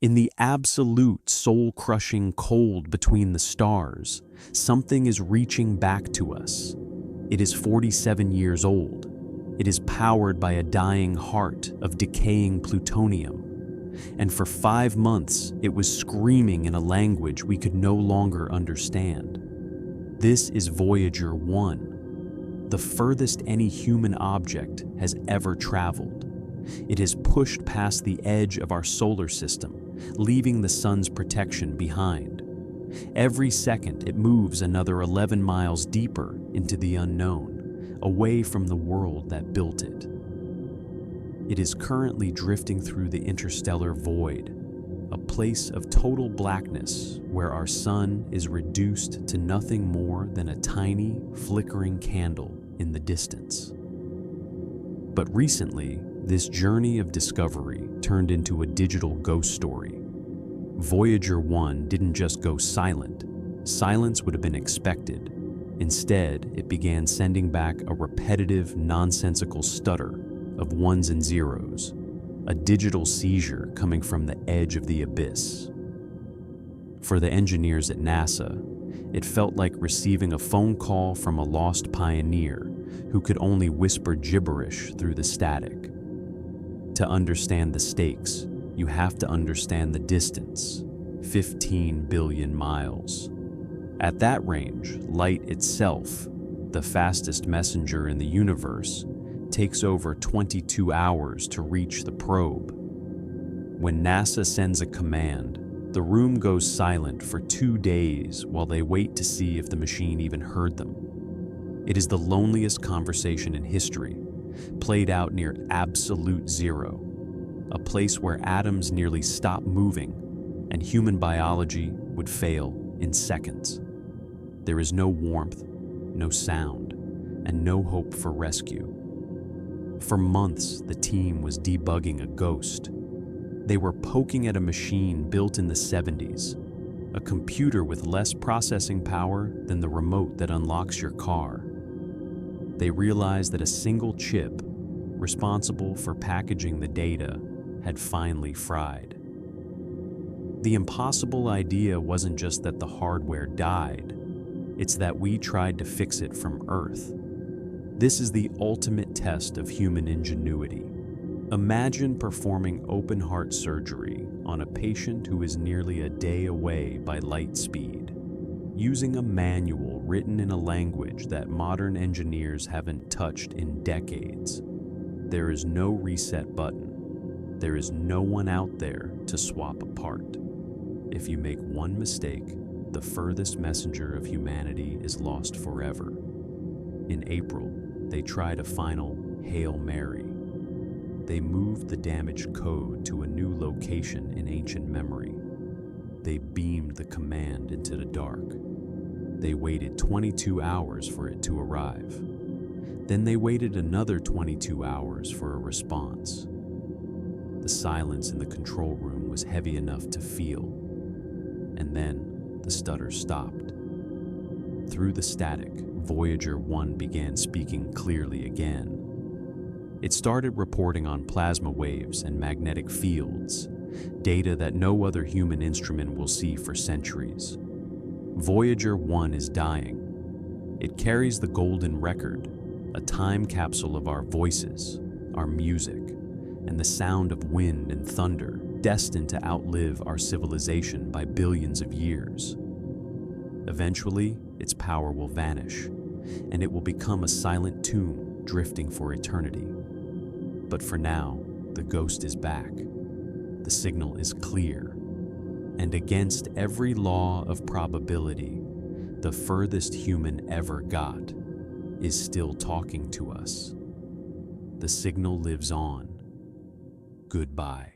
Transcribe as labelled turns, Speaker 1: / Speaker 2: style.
Speaker 1: In the absolute soul-crushing cold between the stars, something is reaching back to us. It is 47 years old. It is powered by a dying heart of decaying plutonium. And for 5 months, it was screaming in a language we could no longer understand. This is Voyager 1, the furthest any human object has ever traveled. It has pushed past the edge of our solar system, leaving the sun's protection behind. Every second, it moves another 11 miles deeper into the unknown, away from the world that built it. It is currently drifting through the interstellar void, a place of total blackness where our sun is reduced to nothing more than a tiny, flickering candle in the distance. But recently, this journey of discovery turned into a digital ghost story. Voyager 1 didn't just go silent. Silence would have been expected. Instead, it began sending back a repetitive, nonsensical stutter of ones and zeros, a digital seizure coming from the edge of the abyss. For the engineers at NASA, it felt like receiving a phone call from a lost pioneer who could only whisper gibberish through the static. To understand the stakes, you have to understand the distance, 15 billion miles. At that range, light itself, the fastest messenger in the universe, takes over 22 hours to reach the probe. When NASA sends a command, the room goes silent for 2 days while they wait to see if the machine even heard them. It is the loneliest conversation in history, played out near absolute zero, a place where atoms nearly stop moving and human biology would fail in seconds. There is no warmth, no sound, and no hope for rescue. For months, the team was debugging a ghost. They were poking at a machine built in the 70s, a computer with less processing power than the remote that unlocks your car. They realized that a single chip, responsible for packaging the data, had finally fried. The impossible idea wasn't just that the hardware died, it's that we tried to fix it from Earth. This is the ultimate test of human ingenuity. Imagine performing open-heart surgery on a patient who is nearly a day away by light speed, using a manual written in a language that modern engineers haven't touched in decades. There is no reset button. There is no one out there to swap a part. If you make one mistake, the furthest messenger of humanity is lost forever. In April, they tried a final Hail Mary. They moved the damaged code to a new location in ancient memory. They beamed the command into the dark. They waited 22 hours for it to arrive. Then they waited another 22 hours for a response. The silence in the control room was heavy enough to feel. And then the stutter stopped. Through the static, Voyager 1 began speaking clearly again. It started reporting on plasma waves and magnetic fields, data that no other human instrument will see for centuries. Voyager 1 is dying. It carries the golden record, a time capsule of our voices, our music, and the sound of wind and thunder, destined to outlive our civilization by billions of years. Eventually, its power will vanish, and it will become a silent tomb drifting for eternity. But for now, the ghost is back. The signal is clear. And against every law of probability, the furthest human ever got is still talking to us. The signal lives on. Goodbye.